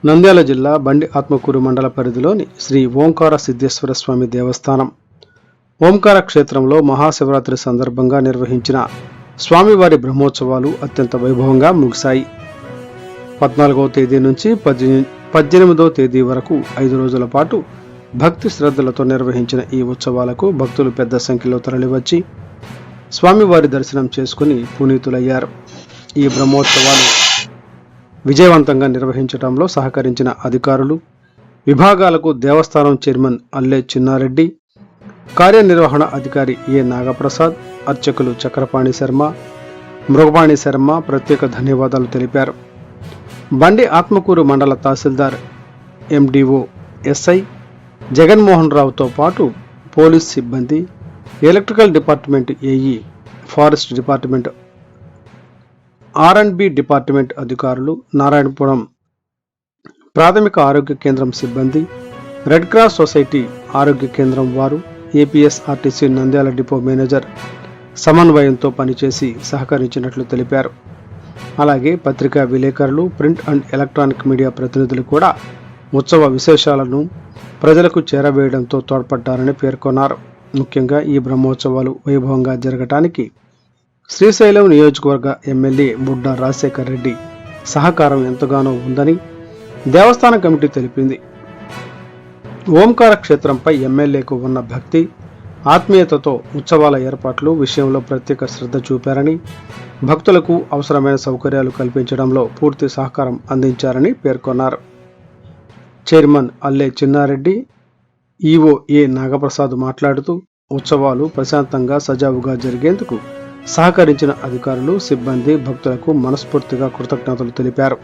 నంద్యాల జిల్లా బండి ఆత్మకూరు మండల పరిధిలోని శ్రీ ఓంకార సిద్ధేశ్వర స్వామి దేవస్థానం ఓంకార క్షేత్రంలో మహాశివరాత్రి సందర్భంగా నిర్వహించిన స్వామివారి బ్రహ్మోత్సవాలు అత్యంత వైభవంగా ముగిశాయి. 14వ తేదీ నుంచి 18వ తేదీ వరకు 5 రోజుల పాటు భక్తి శ్రద్ధలతో నిర్వహించిన ఈ ఉత్సవాలకు భక్తులు పెద్ద సంఖ్యలో తరలివచ్చి స్వామివారి దర్శనం చేసుకుని పునీతులయ్యారు. ఈ బ్రహ్మోత్సవాలు విజయవంతంగా నిర్వహించడంలో సహకరించిన అధికారులు, విభాగాలకు దేవస్థానం చైర్మన్ అల్లె చిన్నారెడ్డి, కార్యనిర్వహణ అధికారి ఏ నాగప్రసాద్, అర్చకులు చక్రపాణి శర్మ, మృగపాణి శర్మ ప్రత్యేక ధన్యవాదాలు తెలిపారు. బండి ఆత్మకూరు మండల తహసీల్దార్ ఎండిఓ ఎస్ఐ జగన్మోహన్ రావుతో పాటు పోలీస్ సిబ్బంది, electrical department AE, forest department, R&B department అధికారులు, నారాయణపురం ప్రాథమిక ఆరోగ్య కేంద్రం సిబ్బంది, రెడ్ క్రాస్ సొసైటీ ఆరోగ్య కేంద్రం వారు, ఏపీఎస్ఆర్టీసీ నంద్యాల డిపో మేనేజర్ సమన్వయంతో పనిచేసి సహకరించినట్లు తెలిపారు. అలాగే పత్రికా విలేకరులు, ప్రింట్ అండ్ ఎలక్ట్రానిక్ మీడియా ప్రతినిధులు కూడా ఉత్సవ విశేషాలను ప్రజలకు చేరవేయడంతో తోడ్పడ్డారని పేర్కొన్నారు. ముఖ్యంగా ఈ బ్రహ్మోత్సవాలు వైభవంగా జరగటానికి శ్రీశైలం నియోజకవర్గ ఎమ్మెల్యే బుడ్డా రాజశేఖర్ రెడ్డి సహకారం ఎంతగానో ఉందని దేవస్థాన కమిటీ తెలిపింది. ఓంకార క్షేత్రంపై ఎమ్మెల్యేకు ఉన్న భక్తి, ఆత్మీయతతో ఉత్సవాల ఏర్పాట్లు విషయంలో ప్రత్యేక శ్రద్ధ చూపారని, భక్తులకు అవసరమైన సౌకర్యాలు కల్పించడంలో పూర్తి సహకారం అందించారని పేర్కొన్నారు. చైర్మన్ అల్లె చిన్నారెడ్డి, ఈఓ ఏ నాగప్రసాద్ మాట్లాడుతూ ఉత్సవాలు ప్రశాంతంగా సజావుగా జరిగేందుకు సహకరించిన అధికారులు, సిబ్బంది, భక్తులకు మనస్ఫూర్తిగా కృతజ్ఞతలు తెలిపారు.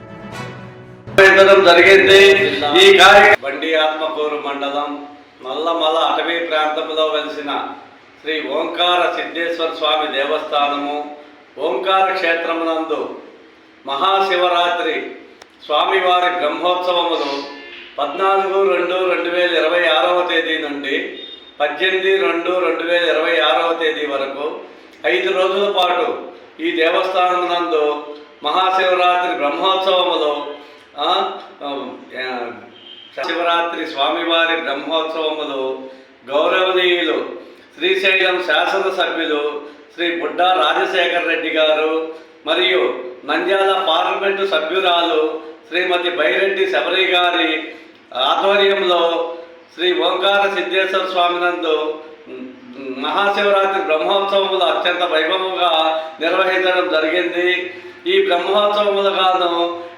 బండి ఆత్మకూరు మండలం నల్లమల అటవీ ప్రాంతంలో వెలిసిన శ్రీ ఓంకార సిద్ధేశ్వర స్వామి దేవస్థానము ఓంకార క్షేత్రమునందు మహాశివరాత్రి స్వామివారి బ్రహ్మోత్సవములు 14/2/2026 తేదీ నుండి 18/2/2026 తేదీ వరకు 5 రోజుల పాటు ఈ దేవస్థానం నందు మహాశివరాత్రి బ్రహ్మోత్సవములో శివరాత్రి స్వామివారి బ్రహ్మోత్సవములు గౌరవనీయులు శ్రీశైలం శాసనసభ్యులు శ్రీ బుడ్డా రాజశేఖర్ రెడ్డి గారు మరియు నంద్యాల పార్లమెంటు సభ్యురాలు శ్రీమతి బైరెడ్డి శబరి గారి ఆధ్వర్యంలో శ్రీ ఓంకార సిద్ధేశ్వర స్వామి నందు మహాశివరాత్రి బ్రహ్మోత్సవములు అత్యంత వైభవంగా నిర్వహించడం జరిగింది. ఈ బ్రహ్మోత్సవములుగాను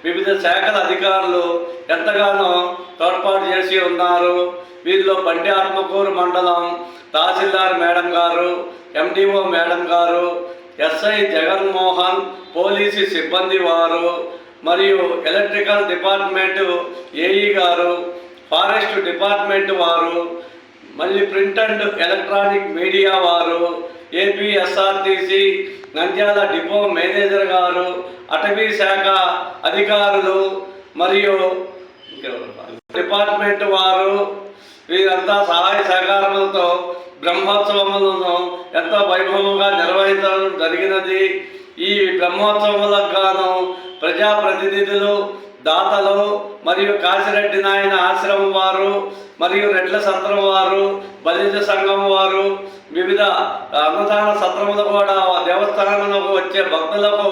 వివిధ శాఖల అధికారులు ఎంతగానో తోడ్పాటు చేసి ఉన్నారు. వీరిలో బండి ఆత్మకూరు మండలం తహసీల్దార్ మేడం గారు, ఎండిఓ మేడం గారు, ఎస్ఐ జగన్మోహన్, పోలీసు సిబ్బంది వారు మరియు ఎలక్ట్రికల్ డిపార్ట్మెంటు ఏఈ గారు, ఫారెస్ట్ డిపార్ట్మెంట్ వారు, మళ్ళీ ప్రింట్ అండ్ ఎలక్ట్రానిక్ మీడియా వారు, ఏపీఎస్ఆర్టీసీ నంద్యాల డిపో మేనేజర్ గారు, అటవీ శాఖ అధికారులు మరియు డిపార్ట్మెంట్ వారు వీరంతా సహాయ సహకారములతో బ్రహ్మోత్సవములను ఎంతో వైభవంగా నిర్వహించడం జరిగినది. ఈ బ్రహ్మోత్సవములకు గాను ప్రజాప్రతినిధులు, దాతలు మరియు కాశిరెడ్డి నాయన ఆశ్రమం వారు మరియు రెడ్ల సత్రం వారు, బలిజ సంఘం వారు, వివిధ అన్నదాన సత్రములు కూడా దేవస్థానంలోకి వచ్చే భక్తులకు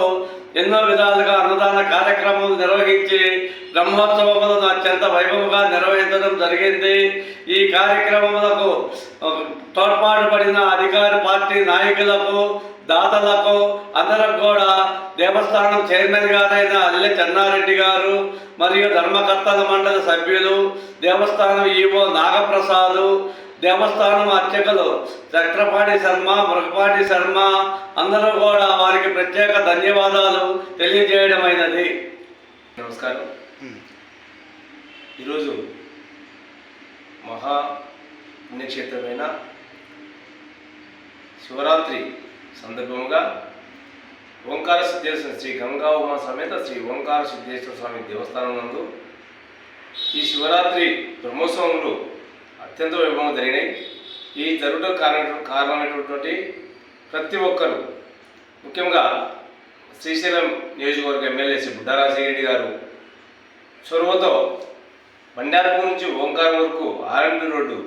ఎన్నో విధాలుగా అన్నదాన కార్యక్రమాలు నిర్వహించి బ్రహ్మోత్సవములను అత్యంత వైభవంగా నిర్వహించడం జరిగింది. ఈ కార్యక్రమములకు తోడ్పాటు పడిన అధికార పార్టీ నాయకులకు, దాతలకు అందరికి కూడా దేవస్థానం చైర్మన్ గారైన అల్లె చెన్నారెడ్డి గారు మరియు ధర్మకర్తల మండలి సభ్యులు, దేవస్థానం ఈవో నాగప్రసాద్, దేవస్థానం అర్చకులు చక్రపాణి శర్మ, మృగపాణి శర్మ అందరూ కూడా వారికి ప్రత్యేక ధన్యవాదాలు తెలియజేయడమైనది. నమస్కారం. ఈరోజు మహా పుణ్యక్షేత్రమైన శివరాత్రి సందర్భంగా ఓంకార సిద్ధేశ్వర శ్రీ గంగా ఉమా సమేత శ్రీ ఓంకార సిద్ధేశ్వర స్వామి దేవస్థానం నందు ఈ శివరాత్రి బ్రహ్మోత్సవములు అత్యంత వైభవంగా జరిగినాయి. ఈ జరుగుట కారణమైనటువంటి ప్రతి ఒక్కరు, ముఖ్యంగా శ్రీశైలం నియోజకవర్గ ఎమ్మెల్యే శ్రీ బుడ్డా రాజశేఖర గారు చొరవతో బండార్పూర్ నుంచి ఓంకారం వరకు ఆర్ఎండ్బి రోడ్డు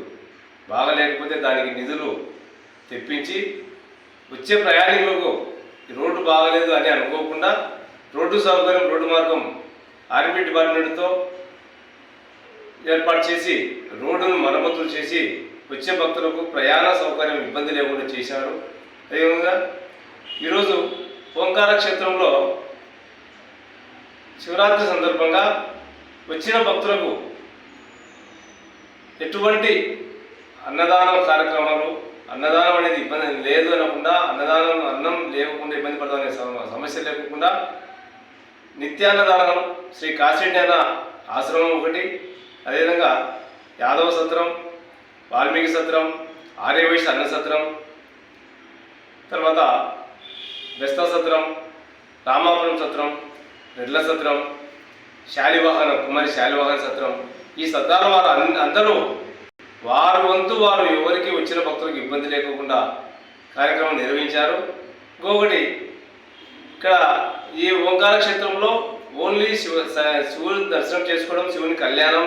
బాగలేకపోతే దానికి నిధులు తెప్పించి వచ్చే ప్రయాణికులకు ఈ రోడ్డు బాగలేదు అని అనుకోకుండా రోడ్డు సౌకర్యం రోడ్డు మార్గం ఆర్ఎండ్బి డిపార్ట్మెంట్తో ఏర్పాటు చేసి రోడ్డును మరమ్మతులు చేసి వచ్చే భక్తులకు ప్రయాణ సౌకర్యం ఇబ్బంది లేకుండా చేశారు. అదేవిధంగా ఈరోజు ఓంకార క్షేత్రంలో శివరాత్రి సందర్భంగా వచ్చిన భక్తులకు ఎటువంటి అన్నదానం కార్యక్రమాలు, అన్నదానం అనేది ఇబ్బంది లేదు అనకుండా, అన్నం లేకుండా ఇబ్బంది పడదనే సమస్య లేకుండా నిత్యాన్నదానం శ్రీ కాశీరెడ్డి అన్న ఆశ్రమం ఒకటి, అదేవిధంగా యాదవ సత్రం, వాల్మీకి సత్రం, ఆర్యవైశ్య అన్న సత్రం, తర్వాత బెస్తా సత్రం, రామాపురం సత్రం, రెడ్ల సత్రం, శాలివాహన కుమారి శాలివాహన సత్రం, ఈ సత్రాల వారు అందరూ వారు వంతు వారు ఎవరికి వచ్చిన భక్తులకు ఇబ్బంది లేకుండా కార్యక్రమం నిర్వహించారు. ఇంకొకటి ఇక్కడ ఈ ఓంకార క్షేత్రంలో ఓన్లీ శివుని దర్శనం చేసుకోవడం, శివుని కళ్యాణం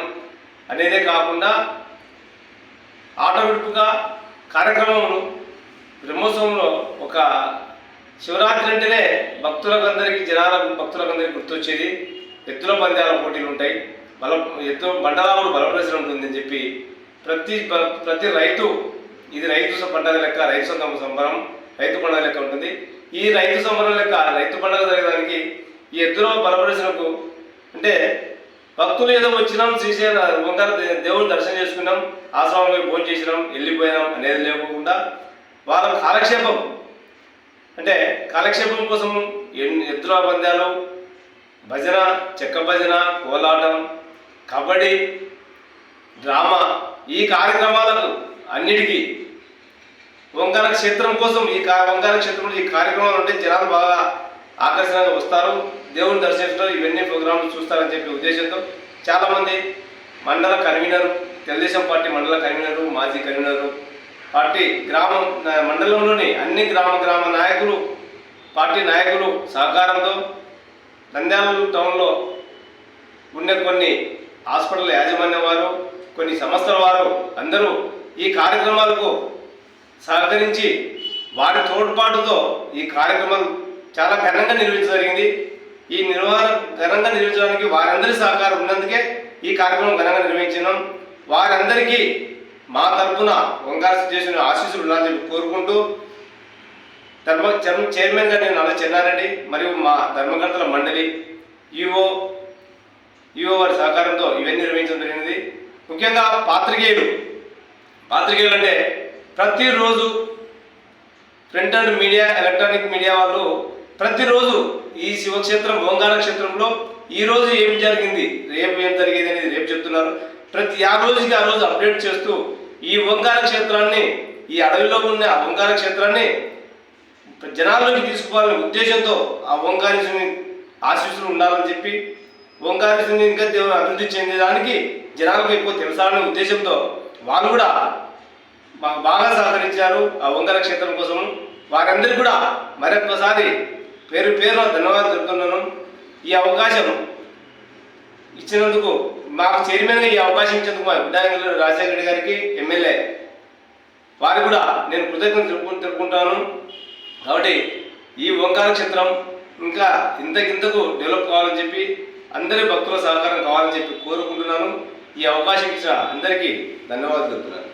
అనేదే కాకుండా ఆటోమేటిక్గా కార్యక్రమములు బ్రహ్మోత్సవంలో ఒక శివరాత్రి అంటేనే భక్తులకందరికీ భక్తులకందరికీ గుర్తొచ్చేది ఎత్తుల పందాల పోటీలు ఉంటాయి, ఎత్తు బండరాముడు బలప్రదర్శన ఉంటుందని చెప్పి ప్రతి రైతు ఇది రైతు పండుగ లెక్క, రైతు సంబరం రైతు పండుగ లెక్క ఉంటుంది. ఈ రైతు సంబరం లెక్క రైతు పండుగ జరగడానికి ఈ ఎద్దుల బలప్రదర్శనకు అంటే భక్తులు ఏదో వచ్చినాం, శ్రీశైలం ఓంకార దేవుని దర్శనం చేసుకున్నాం, ఆశ్రమంలో భోజనం చేసినాం, వెళ్ళిపోయినాం అనేది లేకుండా వాళ్ళ కాలక్షేపం అంటే కాలక్షేపం కోసం ఎద్దుల పందాలు, భజన, చెక్క భజన, కోలాటం, కబడ్డీ, డ్రామా, ఈ కార్యక్రమాలకు అన్నిటికీ ఓంకార క్షేత్రం కోసం ఓంకార క్షేత్రంలో ఈ కార్యక్రమాలు ఉంటే జనాలు బాగా ఆకర్షణగా వస్తారు, దేవుని దర్శిస్తారు, ఇవన్నీ ప్రోగ్రాంలు చూస్తారని చెప్పే ఉద్దేశంతో చాలామంది మండల కన్వీనరు, తెలుగుదేశం పార్టీ మండల కన్వీనరు, మాజీ కన్వీనరు, పార్టీ మండలంలోని అన్ని గ్రామ నాయకులు, పార్టీ నాయకులు సహకారంతో నంద్యాల టౌన్లో ఉన్న కొన్ని హాస్పిటల్ యాజమాన్యం వారు, కొన్ని సంస్థల వారు అందరూ ఈ కార్యక్రమాలకు సహకరించి వారి తోడ్పాటుతో ఈ కార్యక్రమాలు చాలా ఘనంగా నిర్వహించడం జరిగింది. ఈ ఘనంగా నిర్వహించడానికి వారందరి సహకారం ఉన్నందుకే ఈ కార్యక్రమం ఘనంగా నిర్వహించినాం. వారందరికీ మా తరఫున ఓంకార సిద్ధేశ్వరుని ఆశీస్సులు ఉండాలని చెప్పి కోరుకుంటూ చైర్మన్గా నేను నల్ల చెన్నారెడ్డి మరియు మా ధర్మకర్తల మండలి ఈఓ వారి సహకారంతో ఇవన్నీ నిర్వహించడం జరిగింది. ముఖ్యంగా పాత్రికేయులు అంటే ప్రతిరోజు print and media, electronic media వాళ్ళు ప్రతిరోజు ఈ శివక్షేత్రం ఓంకార క్షేత్రంలో ఈరోజు ఏం జరిగింది, రేపు ఏం జరిగేది అనేది రేపు చెప్తున్నారు. ప్రతి ఆ రోజుకి ఆ రోజు అప్డేట్ చేస్తూ ఈ ఓంకార క్షేత్రాన్ని, ఈ అడవిలో ఉన్న ఓంకార క్షేత్రాన్ని జనాల్లోకి తీసుకుపోవాలనే ఉద్దేశంతో ఆ ఓంకారేశ్వరుని ఆశీస్సులు ఉండాలని చెప్పి ఓంకారేశ్వరుని ఇంకా దేవుని అభివృద్ధి చెందేదానికి జనాలకు ఎక్కువ తెలుసాలనే ఉద్దేశంతో వాళ్ళు కూడా మాకు బాగా సహకరించారు ఆ ఓంకార క్షేత్రం కోసం. వారందరికీ కూడా మరొకసారి పేరు ధన్యవాదాలు చెప్తున్నాను. ఈ అవకాశం ఇచ్చినందుకు, మాకు చైర్మన్గా ఈ అవకాశం ఇచ్చినందుకు మా బుడ్డా రాజశేఖర గారికి, ఎమ్మెల్యే వారికి కూడా నేను కృతజ్ఞతలు తెలుపుకుంటాను. కాబట్టి ఈ ఓంకార క్షేత్రం ఇంకా ఇంతకు డెవలప్ కావాలని చెప్పి అందరి భక్తుల సహకారం కావాలని చెప్పి కోరుకుంటున్నాను. ఈ అవకాశం ఇచ్చిన అందరికీ ధన్యవాదాలు చెప్తున్నాను.